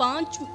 5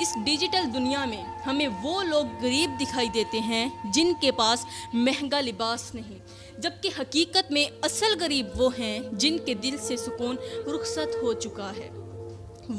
اس digital دنیا میں ہمیں وہ لوگ غریب دکھائی دیتے ہیں جن کے پاس مہنگا لباس نہیں، جبکہ حقیقت میں اصل غریب وہ ہیں جن کے دل سے سکون رخصت ہو چکا ہے،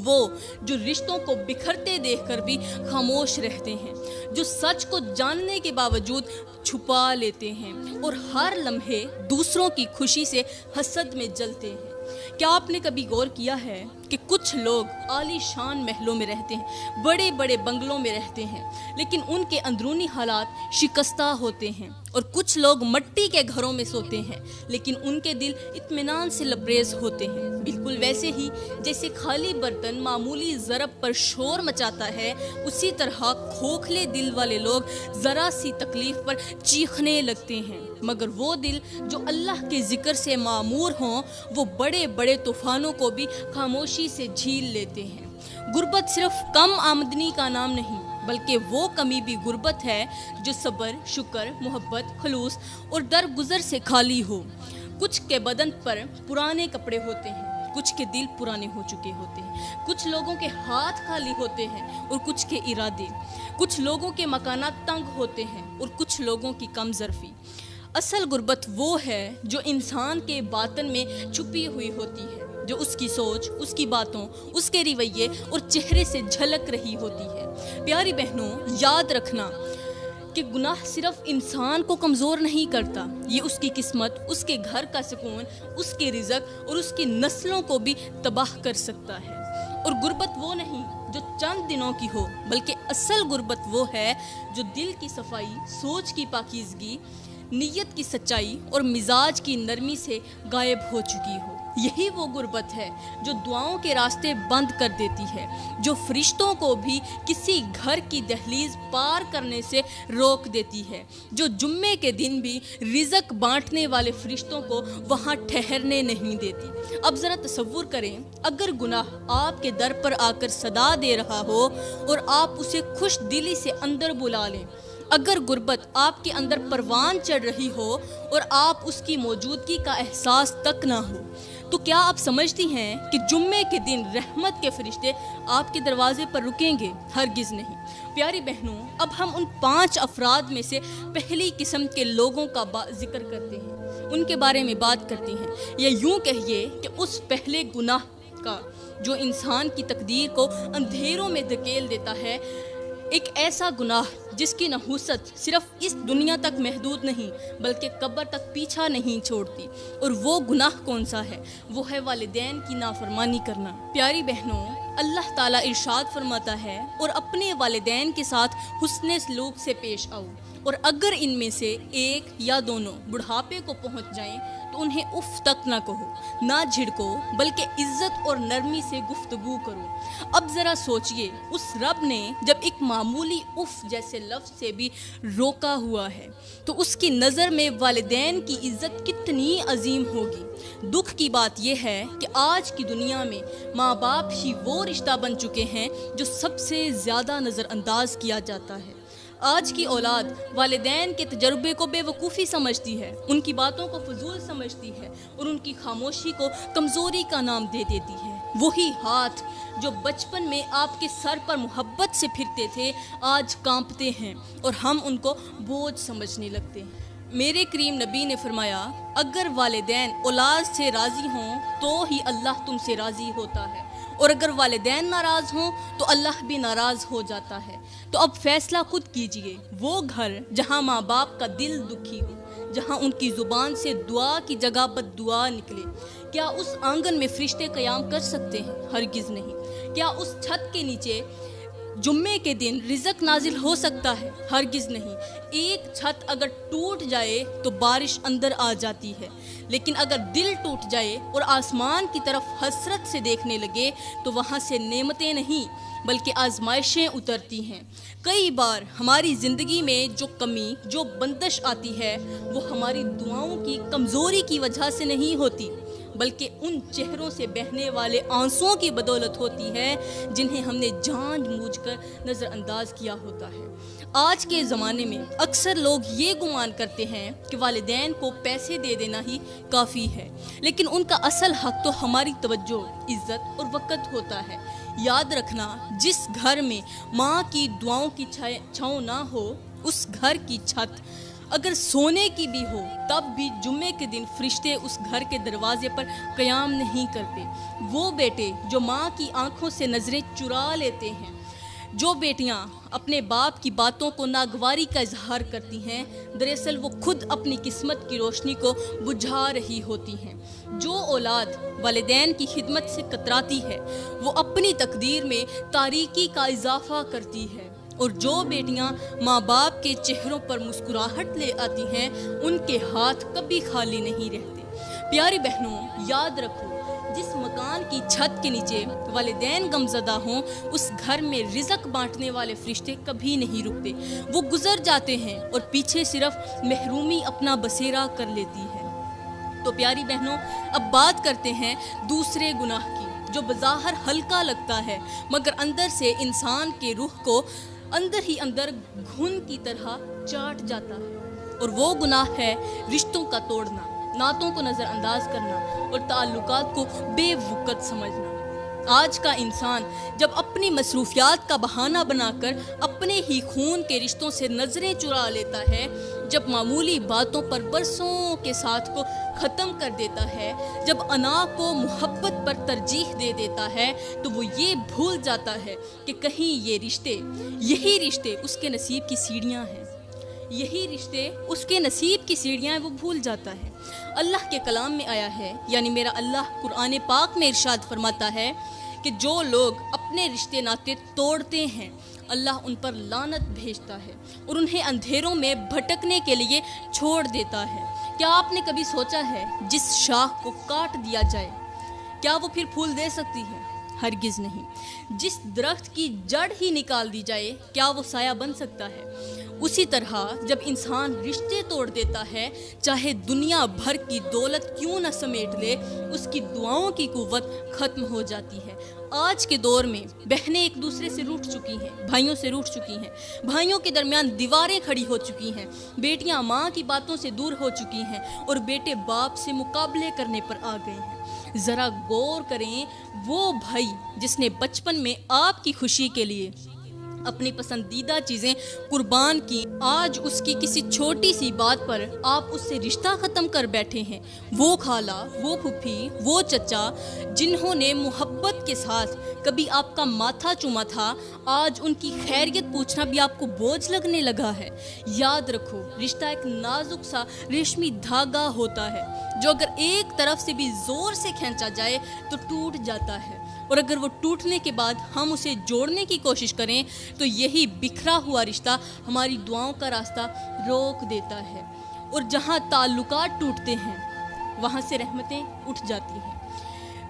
وہ جو رشتوں کو بکھرتے دیکھ کر بھی خاموش رہتے ہیں، جو سچ کو جاننے کے باوجود چھپا لیتے ہیں اور ہر لمحے دوسروں کی خوشی سے حسد میں جلتے ہیں۔ کیا آپ نے کبھی غور کیا ہے کہ کچھ لوگ عالی شان محلوں میں رہتے ہیں، بڑے بڑے بنگلوں میں رہتے ہیں، لیکن ان کے اندرونی حالات شکستہ ہوتے ہیں، اور کچھ لوگ مٹی کے گھروں میں سوتے ہیں لیکن ان کے دل اطمینان سے لبریز ہوتے ہیں؟ بالکل ویسے ہی جیسے خالی برتن معمولی ضرب پر شور مچاتا ہے، اسی طرح کھوکھلے دل والے لوگ ذرا سی تکلیف پر چیخنے لگتے ہیں، مگر وہ دل جو اللہ کے ذکر سے معمور ہوں وہ بڑے بڑے طوفانوں کو بھی خاموشی سے جھیل لیتے ہیں۔ غربت صرف کم آمدنی کا نام نہیں، بلکہ وہ کمی بھی غربت ہے جو صبر، شکر، محبت، خلوص اور درگزر سے خالی ہو۔ کچھ کے بدن پر پرانے کپڑے ہوتے ہیں، کچھ کے دل پرانے ہو چکے ہوتے ہیں، کچھ لوگوں کے ہاتھ خالی ہوتے ہیں اور کچھ کے ارادے، کچھ لوگوں کے مکانات تنگ ہوتے ہیں اور کچھ لوگوں کی کم ظرفی۔ اصل غربت وہ ہے جو انسان کے باطن میں چھپی ہوئی ہوتی ہے، جو اس کی سوچ، اس کی باتوں، اس کے رویے اور چہرے سے جھلک رہی ہوتی ہے۔ پیاری بہنوں، یاد رکھنا کہ گناہ صرف انسان کو کمزور نہیں کرتا، یہ اس کی قسمت، اس کے گھر کا سکون، اس کے رزق اور اس کی نسلوں کو بھی تباہ کر سکتا ہے۔ اور غربت وہ نہیں جو چند دنوں کی ہو، بلکہ اصل غربت وہ ہے جو دل کی صفائی، سوچ کی پاکیزگی، نیت کی سچائی اور مزاج کی نرمی سے غائب ہو چکی ہو۔ یہی وہ غربت ہے جو دعاؤں کے راستے بند کر دیتی ہے، جو فرشتوں کو بھی کسی گھر کی دہلیز پار کرنے سے روک دیتی ہے، جو جمعے کے دن بھی رزق بانٹنے والے فرشتوں کو وہاں ٹھہرنے نہیں دیتی۔ اب ذرا تصور کریں، اگر گناہ آپ کے در پر آ کر صدا دے رہا ہو اور آپ اسے خوش دلی سے اندر بلا لیں، اگر غربت آپ کے اندر پروان چڑھ رہی ہو اور آپ اس کی موجودگی کا احساس تک نہ ہو، تو کیا آپ سمجھتی ہیں کہ جمعے کے دن رحمت کے فرشتے آپ کے دروازے پر رکیں گے؟ ہرگز نہیں۔ پیاری بہنوں، اب ہم ان 5 افراد میں سے پہلی قسم کے لوگوں کا ذکر کرتے ہیں، ان کے بارے میں بات کرتے ہیں، یا یوں کہیے کہ اس پہلے گناہ کا جو انسان کی تقدیر کو اندھیروں میں دھکیل دیتا ہے، ایک ایسا گناہ جس کی نحوست صرف اس دنیا تک محدود نہیں بلکہ قبر تک پیچھا نہیں چھوڑتی۔ اور وہ گناہ کون سا ہے؟ وہ ہے والدین کی نافرمانی کرنا۔ پیاری بہنوں، اللہ تعالیٰ ارشاد فرماتا ہے، اور اپنے والدین کے ساتھ حسن سلوک سے پیش آؤ، اور اگر ان میں سے ایک یا دونوں بڑھاپے کو پہنچ جائیں تو انہیں اف تک نہ کہو، نہ جھڑکو، بلکہ عزت اور نرمی سے گفتگو کرو۔ اب ذرا سوچئے، اس رب نے جب ایک معمولی اف جیسے لفظ سے بھی روکا ہوا ہے تو اس کی نظر میں والدین کی عزت کتنی عظیم ہوگی۔ دکھ کی بات یہ ہے کہ آج کی دنیا میں ماں باپ ہی وہ رشتہ بن چکے ہیں جو سب سے زیادہ نظر انداز کیا جاتا ہے۔ آج کی اولاد والدین کے تجربے کو بے وقوفی سمجھتی ہے، ان کی باتوں کو فضول سمجھتی ہے اور ان کی خاموشی کو کمزوری کا نام دے دیتی ہے۔ وہی ہاتھ جو بچپن میں آپ کے سر پر محبت سے پھرتے تھے آج کانپتے ہیں اور ہم ان کو بوجھ سمجھنے لگتے ہیں۔ میرے کریم نبی نے فرمایا، اگر والدین اولاد سے راضی ہوں تو ہی اللہ تم سے راضی ہوتا ہے، اور اگر والدین ناراض ہوں تو اللہ بھی ناراض ہو جاتا ہے۔ تو اب فیصلہ خود کیجئے، وہ گھر جہاں ماں باپ کا دل دکھی ہو، جہاں ان کی زبان سے دعا کی جگہ بد دعا نکلے، کیا اس آنگن میں فرشتے قیام کر سکتے ہیں؟ ہرگز نہیں۔ کیا اس چھت کے نیچے جمعے کے دن رزق نازل ہو سکتا ہے؟ ہرگز نہیں۔ ایک چھت اگر ٹوٹ جائے تو بارش اندر آ جاتی ہے، لیکن اگر دل ٹوٹ جائے اور آسمان کی طرف حسرت سے دیکھنے لگے تو وہاں سے نعمتیں نہیں بلکہ آزمائشیں اترتی ہیں۔ کئی بار ہماری زندگی میں جو کمی، جو بندش آتی ہے وہ ہماری دعاؤں کی کمزوری کی وجہ سے نہیں ہوتی بلکہ ان چہروں سے بہنے والے آنسوؤں کی بدولت ہوتی ہے جنہیں ہم نے جان بوجھ کر نظر انداز کیا ہوتا ہے۔ آج کے زمانے میں اکثر لوگ یہ گمان کرتے ہیں کہ والدین کو پیسے دے دینا ہی کافی ہے، لیکن ان کا اصل حق تو ہماری توجہ، عزت اور وقت ہوتا ہے۔ یاد رکھنا، جس گھر میں ماں کی دعاؤں کی چھاؤں نہ ہو، اس گھر کی چھت اگر سونے کی بھی ہو تب بھی جمعے کے دن فرشتے اس گھر کے دروازے پر قیام نہیں کرتے۔ وہ بیٹے جو ماں کی آنکھوں سے نظریں چرا لیتے ہیں، جو بیٹیاں اپنے باپ کی باتوں کو ناگواری کا اظہار کرتی ہیں، دراصل وہ خود اپنی قسمت کی روشنی کو بجھا رہی ہوتی ہیں۔ جو اولاد والدین کی خدمت سے کتراتی ہے، وہ اپنی تقدیر میں تاریکی کا اضافہ کرتی ہے، اور جو بیٹیاں ماں باپ کے چہروں پر مسکراہٹ لے آتی ہیں، ان کے ہاتھ کبھی خالی نہیں رہتے۔ پیاری بہنوں، یاد رکھو، جس مکان کی چھت کے نیچے والدین غمزدہ ہوں، اس گھر میں رزق بانٹنے والے فرشتے کبھی نہیں رکتے۔ وہ گزر جاتے ہیں اور پیچھے صرف محرومی اپنا بسیرا کر لیتی ہے۔ تو پیاری بہنوں، اب بات کرتے ہیں دوسرے گناہ کی، جو بظاہر ہلکا لگتا ہے مگر اندر سے انسان کے روح کو اندر ہی اندر گھن کی طرح چاٹ جاتا ہے، اور وہ گناہ ہے رشتوں کا توڑنا، نعتوں کو نظر انداز کرنا اور تعلقات کو بے وقت سمجھنا۔ آج کا انسان جب اپنی مصروفیات کا بہانہ بنا کر اپنے ہی خون کے رشتوں سے نظریں چرا لیتا ہے، جب معمولی باتوں پر برسوں کے ساتھ کو ختم کر دیتا ہے، جب انا کو محبت پر ترجیح دے دیتا ہے، تو وہ یہ بھول جاتا ہے کہ کہیں یہی رشتے اس کے نصیب کی سیڑھیاں ہیں، یہی رشتے اس کے نصیب کی سیڑھیاں ہیں، وہ بھول جاتا ہے۔ اللہ کے کلام میں آیا ہے، یعنی میرا اللہ قرآن پاک میں ارشاد فرماتا ہے کہ جو لوگ اپنے رشتے ناطے توڑتے ہیں، اللہ ان پر لعنت بھیجتا ہے اور انہیں اندھیروں میں بھٹکنے کے لیے چھوڑ دیتا ہے۔ کیا آپ نے کبھی سوچا ہے جس شاخ کو کاٹ دیا جائے کیا وہ پھر پھول دے سکتی ہے؟ ہرگز نہیں۔ جس درخت کی جڑ ہی نکال دی جائے کیا وہ سایہ بن سکتا ہے؟ اسی طرح جب انسان رشتے توڑ دیتا ہے، چاہے دنیا بھر کی دولت کیوں نہ سمیٹ لے، اس کی دعاؤں کی قوت ختم ہو جاتی ہے۔ آج کے دور میں بہنیں ایک دوسرے سے روٹھ چکی ہیں، بھائیوں سے روٹھ چکی ہیں، بھائیوں کے درمیان دیواریں کھڑی ہو چکی ہیں، بیٹیاں ماں کی باتوں سے دور ہو چکی ہیں اور بیٹے باپ سے مقابلے کرنے پر آ گئے ہیں۔ ذرا غور کریں، وہ بھائی جس نے بچپن میں آپ کی خوشی کے لیے اپنی پسندیدہ چیزیں قربان کی، آج اس کی کسی چھوٹی سی بات پر آپ اس سے رشتہ ختم کر بیٹھے ہیں۔ وہ خالہ، وہ پھوپھی، وہ چچا جنہوں نے محبت کے ساتھ کبھی آپ کا ماتھا چوما تھا، آج ان کی خیریت پوچھنا بھی آپ کو بوجھ لگنے لگا ہے۔ یاد رکھو، رشتہ ایک نازک سا ریشمی دھاگا ہوتا ہے جو اگر ایک طرف سے بھی زور سے کھینچا جائے تو ٹوٹ جاتا ہے، اور اگر وہ ٹوٹنے کے بعد ہم اسے جوڑنے کی کوشش کریں تو یہی بکھرا ہوا رشتہ ہماری دعاؤں کا راستہ روک دیتا ہے، اور جہاں تعلقات ٹوٹتے ہیں وہاں سے رحمتیں اٹھ جاتی ہیں۔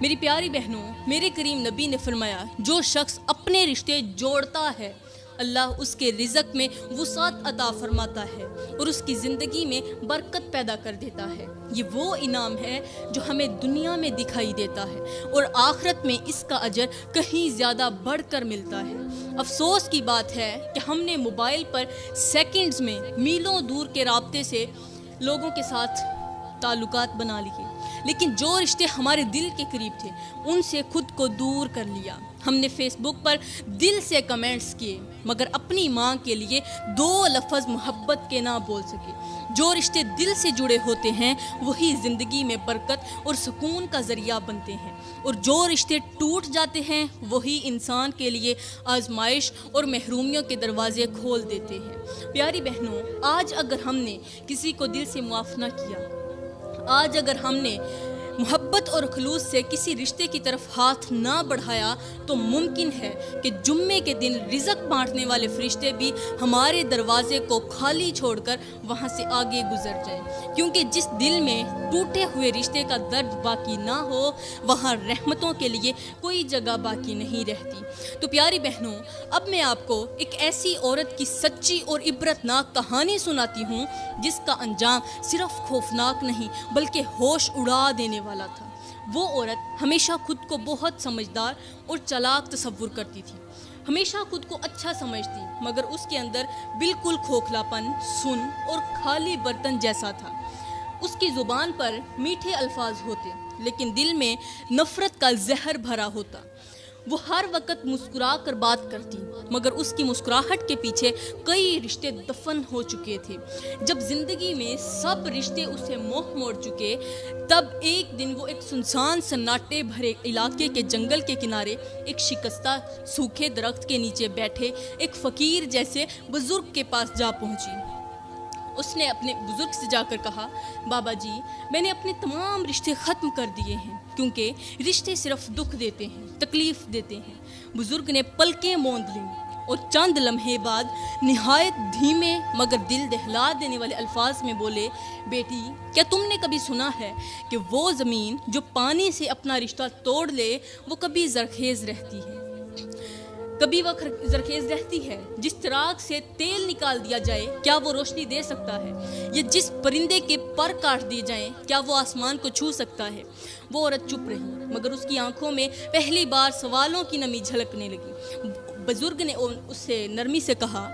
میری پیاری بہنوں، میرے کریم نبی نے فرمایا، جو شخص اپنے رشتے جوڑتا ہے، اللہ اس کے رزق میں وسعت عطا فرماتا ہے اور اس کی زندگی میں برکت پیدا کر دیتا ہے۔ یہ وہ انعام ہے جو ہمیں دنیا میں دکھائی دیتا ہے اور آخرت میں اس کا اجر کہیں زیادہ بڑھ کر ملتا ہے۔ افسوس کی بات ہے کہ ہم نے موبائل پر سیکنڈز میں میلوں دور کے رابطے سے لوگوں کے ساتھ تعلقات بنا لیے، لیکن جو رشتے ہمارے دل کے قریب تھے ان سے خود کو دور کر لیا۔ ہم نے فیس بک پر دل سے کمنٹس کیے مگر اپنی ماں کے لیے 2 لفظ محبت کے نہ بول سکے۔ جو رشتے دل سے جڑے ہوتے ہیں وہی زندگی میں برکت اور سکون کا ذریعہ بنتے ہیں، اور جو رشتے ٹوٹ جاتے ہیں وہی انسان کے لیے آزمائش اور محرومیوں کے دروازے کھول دیتے ہیں۔ پیاری بہنوں، آج اگر ہم نے کسی کو دل سے معاف نہ کیا، آج اگر ہم نے محبت اور خلوص سے کسی رشتے کی طرف ہاتھ نہ بڑھایا تو ممکن ہے کہ جمعے کے دن رزق بانٹنے والے فرشتے بھی ہمارے دروازے کو خالی چھوڑ کر وہاں سے آگے گزر جائیں، کیونکہ جس دل میں ٹوٹے ہوئے رشتے کا درد باقی نہ ہو وہاں رحمتوں کے لیے کوئی جگہ باقی نہیں رہتی۔ تو پیاری بہنوں، اب میں آپ کو ایک ایسی عورت کی سچی اور عبرتناک کہانی سناتی ہوں جس کا انجام صرف خوفناک نہیں بلکہ ہوش اڑا دینے والا تھا۔ وہ عورت ہمیشہ خود کو بہت سمجھدار اور چالاک تصور کرتی تھی۔ ہمیشہ خود کو اچھا سمجھتی مگر اس کے اندر بالکل کھوکھلاپن، سن اور خالی برتن جیسا تھا۔ اس کی زبان پر میٹھے الفاظ ہوتے لیکن دل میں نفرت کا زہر بھرا ہوتا۔ وہ ہر وقت مسکرا کر بات کرتی مگر اس کی مسکراہٹ کے پیچھے کئی رشتے دفن ہو چکے تھے۔ جب زندگی میں سب رشتے اسے موہ موڑ چکے تب ایک دن وہ ایک سنسان سناٹے بھرے علاقے کے جنگل کے کنارے ایک شکستہ سوکھے درخت کے نیچے بیٹھے ایک فقیر جیسے بزرگ کے پاس جا پہنچی۔ اس نے اپنے بزرگ سے جا کر کہا، بابا جی میں نے اپنے تمام رشتے ختم کر دیے ہیں کیونکہ رشتے صرف دکھ دیتے ہیں، تکلیف دیتے ہیں۔ بزرگ نے پلکیں موند لیں اور چند لمحے بعد نہایت دھیمے مگر دل دہلا دینے والے الفاظ میں بولے، بیٹی کیا تم نے کبھی سنا ہے کہ وہ زمین جو پانی سے اپنا رشتہ توڑ لے وہ کبھی زرخیز رہتی ہے؟ کبھی وہ زرخیز رہتی ہے۔ جس چراغ سے تیل نکال دیا جائے کیا وہ روشنی دے سکتا ہے؟ یا جس پرندے کے پر کاٹ دیے جائیں کیا وہ آسمان کو چھو سکتا ہے؟ وہ عورت چپ رہی مگر اس کی آنکھوں میں پہلی بار سوالوں کی نمی جھلکنے لگی۔ بزرگ نے اس سے نرمی سے کہا،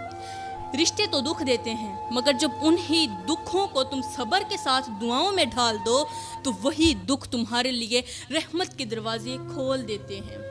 رشتے تو دکھ دیتے ہیں مگر جب انہی دکھوں کو تم صبر کے ساتھ دعاؤں میں ڈھال دو تو وہی دکھ تمہارے لیے رحمت کے دروازے کھول دیتے ہیں۔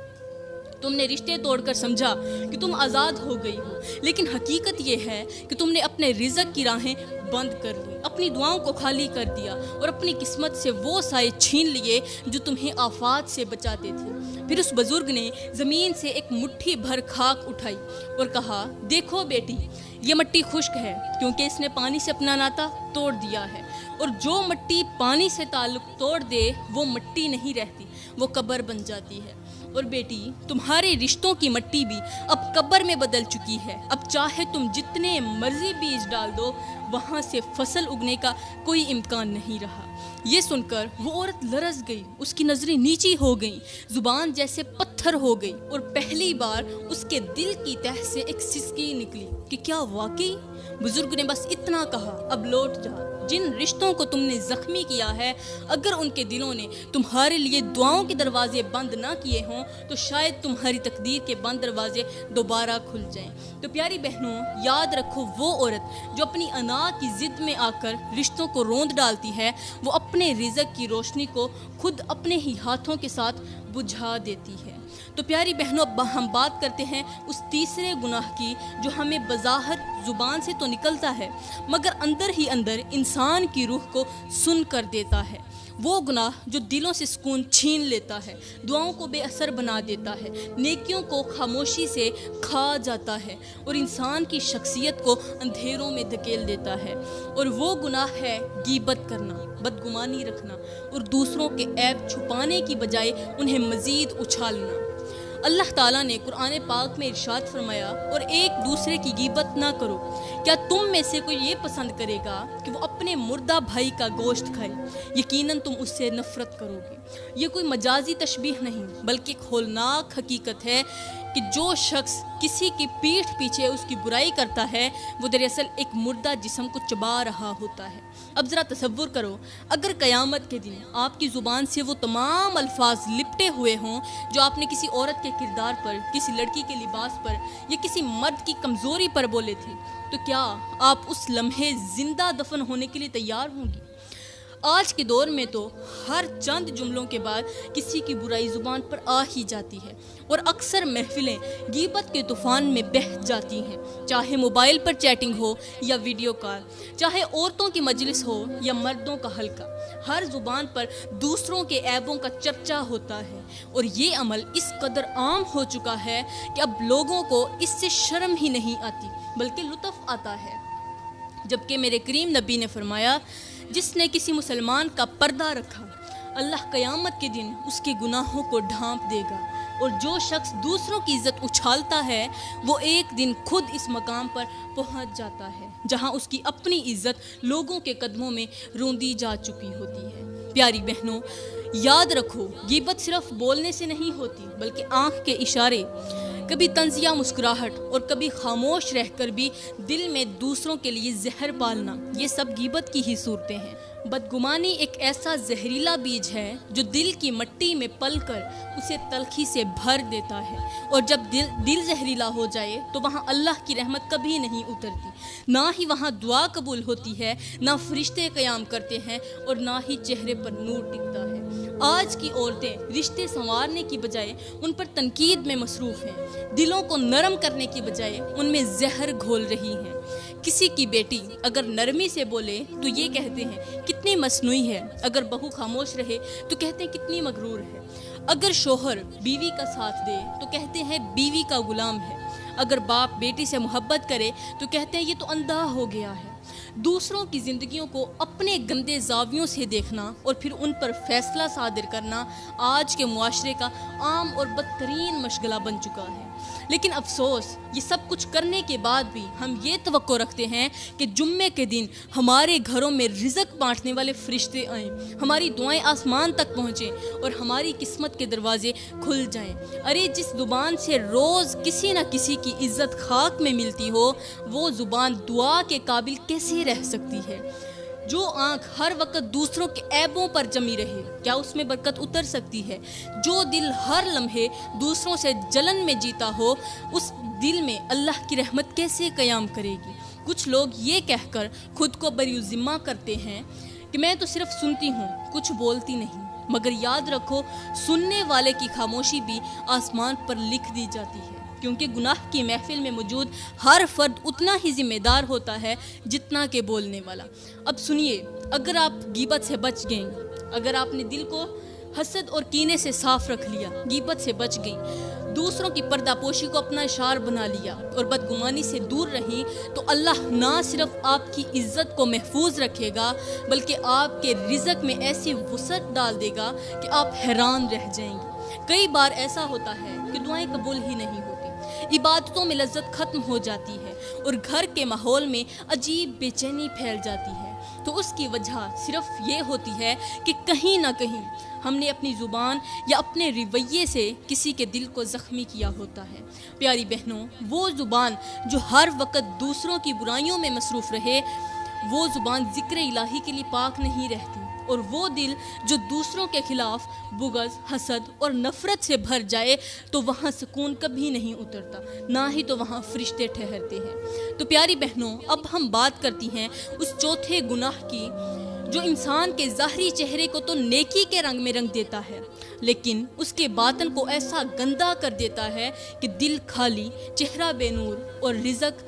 تم نے رشتے توڑ کر سمجھا کہ تم آزاد ہو گئی ہو لیکن حقیقت یہ ہے کہ تم نے اپنے رزق کی راہیں بند کر لی، اپنی دعاؤں کو خالی کر دیا اور اپنی قسمت سے وہ سائے چھین لیے جو تمہیں آفات سے بچاتے تھے۔ پھر اس بزرگ نے زمین سے ایک مٹھی بھر خاک اٹھائی اور کہا، دیکھو بیٹی یہ مٹی خشک ہے کیونکہ اس نے پانی سے اپنا ناتا توڑ دیا ہے، اور جو مٹی پانی سے تعلق توڑ دے وہ مٹی نہیں رہتی، وہ قبر بن جاتی ہے۔ اور بیٹی تمہارے رشتوں کی مٹی بھی اب قبر میں بدل چکی ہے، اب چاہے تم جتنے مرضی بیج ڈال دو وہاں سے فصل اگنے کا کوئی امکان نہیں رہا۔ یہ سن کر وہ عورت لرز گئی، اس کی نظریں نیچی ہو گئیں، زبان جیسے پتھر ہو گئی اور پہلی بار اس کے دل کی تہ سے ایک سسکی نکلی کہ کیا واقعی؟ بزرگ نے بس اتنا کہا، اب لوٹ جا، جن رشتوں کو تم نے زخمی کیا ہے اگر ان کے دلوں نے تمہارے لیے دعاؤں کے دروازے بند نہ کیے ہوں تو شاید تمہاری تقدیر کے بند دروازے دوبارہ کھل جائیں۔ تو پیاری بہنوں یاد رکھو، وہ عورت جو اپنی انا کی ضد میں آ کر رشتوں کو روند ڈالتی ہے وہ اپنے رزق کی روشنی کو خود اپنے ہی ہاتھوں کے ساتھ بجھا دیتی ہے۔ تو پیاری بہنوں اب ہم بات کرتے ہیں اس تیسرے گناہ کی جو ہمیں بظاہر زبان سے تو نکلتا ہے مگر اندر ہی اندر انسان کی روح کو سن کر دیتا ہے۔ وہ گناہ جو دلوں سے سکون چھین لیتا ہے، دعاؤں کو بے اثر بنا دیتا ہے، نیکیوں کو خاموشی سے کھا جاتا ہے اور انسان کی شخصیت کو اندھیروں میں دھکیل دیتا ہے، اور وہ گناہ ہے غیبت کرنا، بدگمانی رکھنا اور دوسروں کے عیب چھپانے کی بجائے انہیں مزید اچھالنا۔ اللہ تعالیٰ نے قرآن پاک میں ارشاد فرمایا، اور ایک دوسرے کی غیبت نہ کرو۔ کیا تم میں سے کوئی یہ پسند کرے گا کہ وہ اپنے مردہ بھائی کا گوشت کھائے؟ یقیناً تم اس سے نفرت کرو گے۔ یہ کوئی مجازی تشبیہ نہیں بلکہ ایک ہولناک حقیقت ہے کہ جو شخص کسی کی پیٹھ پیچھے اس کی برائی کرتا ہے وہ دراصل ایک مردہ جسم کو چبا رہا ہوتا ہے۔ اب ذرا تصور کرو اگر قیامت کے دن آپ کی زبان سے وہ تمام الفاظ لپٹے ہوئے ہوں جو آپ نے کسی عورت کے کردار پر، کسی لڑکی کے لباس پر یا کسی مرد کی کمزوری پر بولے تھے، تو کیا آپ اس لمحے زندہ دفن ہونے کے لیے تیار ہوں گی؟ آج کے دور میں تو ہر چند جملوں کے بعد کسی کی برائی زبان پر آ ہی جاتی ہے اور اکثر محفلیں غیبت کے طوفان میں بہہ جاتی ہیں، چاہے موبائل پر چیٹنگ ہو یا ویڈیو کال، چاہے عورتوں کی مجلس ہو یا مردوں کا حلقہ، ہر زبان پر دوسروں کے عیبوں کا چرچا ہوتا ہے، اور یہ عمل اس قدر عام ہو چکا ہے کہ اب لوگوں کو اس سے شرم ہی نہیں آتی بلکہ لطف آتا ہے، جبکہ میرے کریم نبی نے فرمایا، جس نے کسی مسلمان کا پردہ رکھا اللہ قیامت کے دن اس کے گناہوں کو ڈھانپ دے گا، اور جو شخص دوسروں کی عزت اچھالتا ہے وہ ایک دن خود اس مقام پر پہنچ جاتا ہے جہاں اس کی اپنی عزت لوگوں کے قدموں میں روندی جا چکی ہوتی ہے۔ پیاری بہنوں یاد رکھو، غیبت صرف بولنے سے نہیں ہوتی بلکہ آنکھ کے اشارے، کبھی طنزیہ مسکراہٹ اور کبھی خاموش رہ کر بھی دل میں دوسروں کے لیے زہر پالنا، یہ سب غیبت کی ہی صورتیں ہیں۔ بدگمانی ایک ایسا زہریلا بیج ہے جو دل کی مٹی میں پل کر اسے تلخی سے بھر دیتا ہے، اور جب دل زہریلا ہو جائے تو وہاں اللہ کی رحمت کبھی نہیں اترتی، نہ ہی وہاں دعا قبول ہوتی ہے، نہ فرشتے قیام کرتے ہیں، اور نہ ہی چہرے پر نور ٹکتا ہے۔ آج کی عورتیں رشتے سنوارنے کی بجائے ان پر تنقید میں مصروف ہیں، دلوں کو نرم کرنے کی بجائے ان میں زہر گھول رہی ہیں۔ کسی کی بیٹی اگر نرمی سے بولے تو یہ کہتے ہیں کتنی مصنوعی ہے، اگر بہو خاموش رہے تو کہتے ہیں کتنی مغرور ہے، اگر شوہر بیوی کا ساتھ دے تو کہتے ہیں بیوی کا غلام ہے، اگر باپ بیٹی سے محبت کرے تو کہتے ہیں یہ تو اندھا ہو گیا ہے۔ دوسروں کی زندگیوں کو اپنے گندے زاویوں سے دیکھنا اور پھر ان پر فیصلہ صادر کرنا آج کے معاشرے کا عام اور بدترین مشغلہ بن چکا ہے۔ لیکن افسوس، یہ سب کچھ کرنے کے بعد بھی ہم یہ توقع رکھتے ہیں کہ جمعے کے دن ہمارے گھروں میں رزق بانٹنے والے فرشتے آئیں، ہماری دعائیں آسمان تک پہنچیں اور ہماری قسمت کے دروازے کھل جائیں۔ ارے جس زبان سے روز کسی نہ کسی کی عزت خاک میں ملتی ہو، وہ زبان دعا کے قابل کیسے رہ سکتی ہے؟ جو آنکھ ہر وقت دوسروں کے عیبوں پر جمی رہے، کیا اس میں برکت اتر سکتی ہے؟ جو دل ہر لمحے دوسروں سے جلن میں جیتا ہو، اس دل میں اللہ کی رحمت کیسے قیام کرے گی؟ کچھ لوگ یہ کہہ کر خود کو بری ذمہ کرتے ہیں کہ میں تو صرف سنتی ہوں، کچھ بولتی نہیں، مگر یاد رکھو سننے والے کی خاموشی بھی آسمان پر لکھ دی جاتی ہے، کیونکہ گناہ کی محفل میں موجود ہر فرد اتنا ہی ذمہ دار ہوتا ہے جتنا کہ بولنے والا۔ اب سنیے، اگر آپ غیبت سے بچ گئیں، اگر آپ نے دل کو حسد اور کینے سے صاف رکھ لیا، غیبت سے بچ گئیں، دوسروں کی پردہ پوشی کو اپنا شعار بنا لیا اور بدگمانی سے دور رہیں، تو اللہ نہ صرف آپ کی عزت کو محفوظ رکھے گا بلکہ آپ کے رزق میں ایسی وسعت ڈال دے گا کہ آپ حیران رہ جائیں گے۔ کئی بار ایسا ہوتا ہے کہ دعائیں قبول ہی نہیں ہوتی، عبادتوں میں لذت ختم ہو جاتی ہے اور گھر کے ماحول میں عجیب بے چینی پھیل جاتی ہے، تو اس کی وجہ صرف یہ ہوتی ہے کہ کہیں نہ کہیں ہم نے اپنی زبان یا اپنے رویے سے کسی کے دل کو زخمی کیا ہوتا ہے۔ پیاری بہنوں، وہ زبان جو ہر وقت دوسروں کی برائیوں میں مصروف رہے، وہ زبان ذکر الہی کے لیے پاک نہیں رہتی، اور وہ دل جو دوسروں کے خلاف بغض، حسد اور نفرت سے بھر جائے تو وہاں سکون کبھی نہیں اترتا، نہ ہی تو وہاں فرشتے ٹھہرتے ہیں۔ تو پیاری بہنوں، اب ہم بات کرتی ہیں اس چوتھے گناہ کی جو انسان کے ظاہری چہرے کو تو نیکی کے رنگ میں رنگ دیتا ہے، لیکن اس کے باطن کو ایسا گندا کر دیتا ہے کہ دل خالی، چہرہ بے نور اور رزق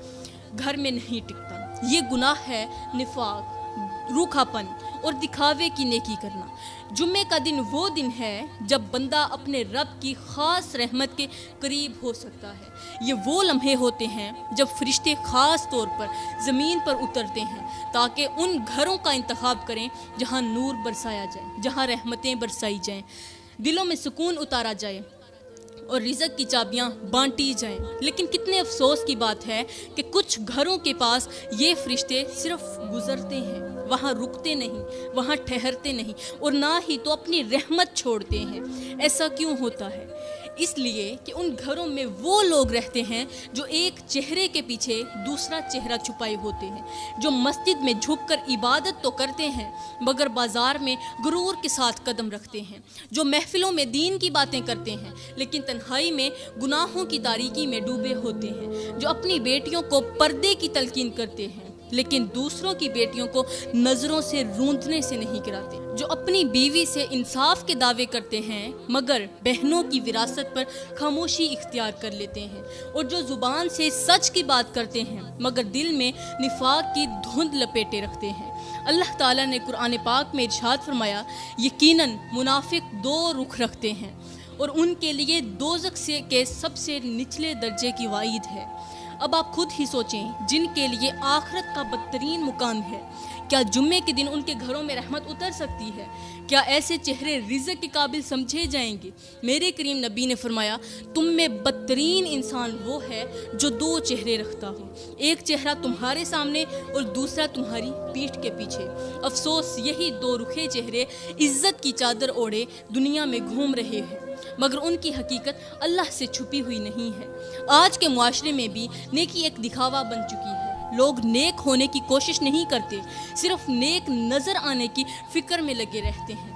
گھر میں نہیں ٹکتا۔ یہ گناہ ہے نفاق، روکھاپن اور دکھاوے کی نیکی کرنا۔ جمعے کا دن وہ دن ہے جب بندہ اپنے رب کی خاص رحمت کے قریب ہو سکتا ہے۔ یہ وہ لمحے ہوتے ہیں جب فرشتے خاص طور پر زمین پر اترتے ہیں تاکہ ان گھروں کا انتخاب کریں جہاں نور برسایا جائے، جہاں رحمتیں برسائی جائیں، دلوں میں سکون اتارا جائے اور رزق کی چابیاں بانٹی جائیں۔ لیکن کتنے افسوس کی بات ہے کہ کچھ گھروں کے پاس یہ فرشتے صرف گزرتے ہیں، وہاں رکتے نہیں، وہاں ٹھہرتے نہیں، اور نہ ہی تو اپنی رحمت چھوڑتے ہیں۔ ایسا کیوں ہوتا ہے؟ اس لیے کہ ان گھروں میں وہ لوگ رہتے ہیں جو ایک چہرے کے پیچھے دوسرا چہرہ چھپائے ہوتے ہیں، جو مسجد میں جھک کر عبادت تو کرتے ہیں مگر بازار میں غرور کے ساتھ قدم رکھتے ہیں، جو محفلوں میں دین کی باتیں کرتے ہیں لیکن تنہائی میں گناہوں کی تاریکی میں ڈوبے ہوتے ہیں، جو اپنی بیٹیوں کو پردے کی تلقین کرتے ہیں لیکن دوسروں کی بیٹیوں کو نظروں سے روندنے سے نہیں کراتے، جو اپنی بیوی سے انصاف کے دعوے کرتے ہیں مگر بہنوں کی وراثت پر خاموشی اختیار کر لیتے ہیں، اور جو زبان سے سچ کی بات کرتے ہیں مگر دل میں نفاق کی دھند لپیٹے رکھتے ہیں۔ اللہ تعالیٰ نے قرآن پاک میں ارشاد فرمایا، یقیناً منافق دو رخ رکھتے ہیں اور ان کے لیے دوزخ کے سب سے نچلے درجے کی وعید ہے۔ اب آپ خود ہی سوچیں، جن کے لیے آخرت کا بدترین مقام ہے، کیا جمعے کے دن ان کے گھروں میں رحمت اتر سکتی ہے؟ کیا ایسے چہرے رزق کے قابل سمجھے جائیں گے؟ میرے کریم نبی نے فرمایا تم میں بدترین انسان وہ ہے جو دو چہرے رکھتا ہو، ایک چہرہ تمہارے سامنے اور دوسرا تمہاری پیٹھ کے پیچھے۔ افسوس یہی دو رخے چہرے عزت کی چادر اوڑھے دنیا میں گھوم رہے ہیں، مگر ان کی حقیقت اللہ سے چھپی ہوئی نہیں ہے۔ آج کے معاشرے میں بھی نیکی ایک دکھاوا بن چکی ہے۔ لوگ نیک ہونے کی کوشش نہیں کرتے، صرف نیک نظر آنے کی فکر میں لگے رہتے ہیں۔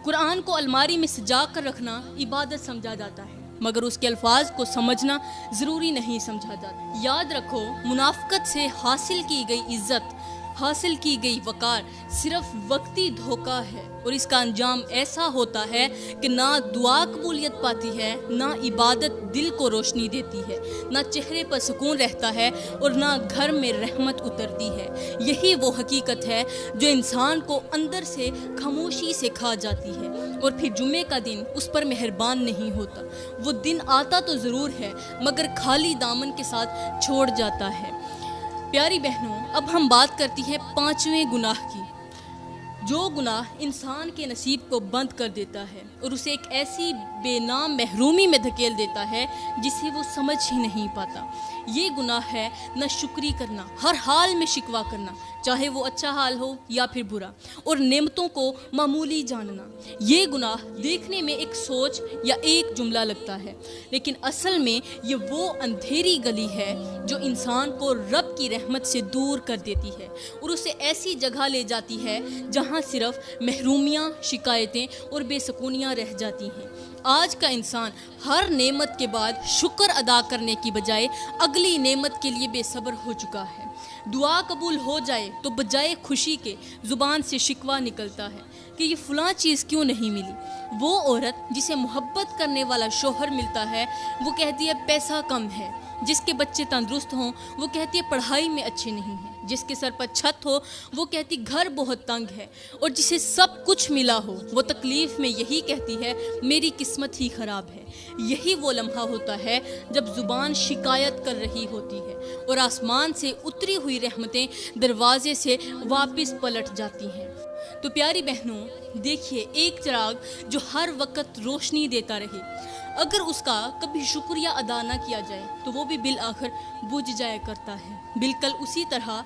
قرآن کو الماری میں سجا کر رکھنا عبادت سمجھا جاتا ہے، مگر اس کے الفاظ کو سمجھنا ضروری نہیں سمجھا جاتا۔ یاد رکھو، منافقت سے حاصل کی گئی عزت، حاصل کی گئی وقار صرف وقتی دھوکہ ہے، اور اس کا انجام ایسا ہوتا ہے کہ نہ دعا قبولیت پاتی ہے، نہ عبادت دل کو روشنی دیتی ہے، نہ چہرے پر سکون رہتا ہے، اور نہ گھر میں رحمت اترتی ہے۔ یہی وہ حقیقت ہے جو انسان کو اندر سے خاموشی سے کھا جاتی ہے، اور پھر جمعے کا دن اس پر مہربان نہیں ہوتا۔ وہ دن آتا تو ضرور ہے، مگر خالی دامن کے ساتھ چھوڑ جاتا ہے۔ پیاری بہنوں، اب ہم بات کرتی ہیں 5ویں گناہ کی، جو گناہ انسان کے نصیب کو بند کر دیتا ہے اور اسے ایک ایسی بے نام محرومی میں دھکیل دیتا ہے جسے وہ سمجھ ہی نہیں پاتا۔ یہ گناہ ہے نہ شکری کرنا، ہر حال میں شکوہ کرنا، چاہے وہ اچھا حال ہو یا پھر برا، اور نعمتوں کو معمولی جاننا۔ یہ گناہ دیکھنے میں ایک سوچ یا ایک جملہ لگتا ہے، لیکن اصل میں یہ وہ اندھیری گلی ہے جو انسان کو رب کی رحمت سے دور کر دیتی ہے اور اسے ایسی جگہ لے جاتی ہے جہاں صرف محرومیاں، شکایتیں اور بے سکونیاں رہ جاتی ہیں۔ آج کا انسان ہر نعمت کے بعد شکر ادا کرنے کی بجائے اگلی نعمت کے لیے بے صبر ہو چکا ہے۔ دعا قبول ہو جائے تو بجائے خوشی کے زبان سے شکوہ نکلتا ہے کہ یہ فلاں چیز کیوں نہیں ملی۔ وہ عورت جسے محبت کرنے والا شوہر ملتا ہے وہ کہتی ہے پیسہ کم ہے، جس کے بچے تندرست ہوں وہ کہتی ہے پڑھائی میں اچھے نہیں ہیں، جس کے سر پر چھت ہو وہ کہتی گھر بہت تنگ ہے، اور جسے سب کچھ ملا ہو وہ تکلیف میں یہی کہتی ہے میری قسمت ہی خراب ہے۔ یہی وہ لمحہ ہوتا ہے جب زبان شکایت کر رہی ہوتی ہے اور آسمان سے اتری ہوئی رحمتیں دروازے سے واپس پلٹ جاتی ہیں۔ تو پیاری بہنوں، دیکھیے، ایک چراغ جو ہر وقت روشنی دیتا رہے، اگر اس کا کبھی شکریہ ادا نہ کیا جائے تو وہ بھی بالآخر بجھ جایا کرتا ہے۔ بالکل اسی طرح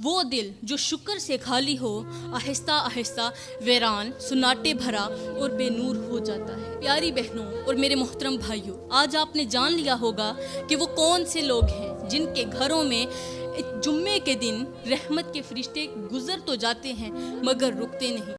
وہ دل جو شکر سے خالی ہو آہستہ آہستہ ویران، سناٹے بھرا اور بے نور ہو جاتا ہے۔ پیاری بہنوں اور میرے محترم بھائیوں، آج آپ نے جان لیا ہوگا کہ وہ کون سے لوگ ہیں جن کے گھروں میں جمعے کے دن رحمت کے فرشتے گزر تو جاتے ہیں مگر رکتے نہیں۔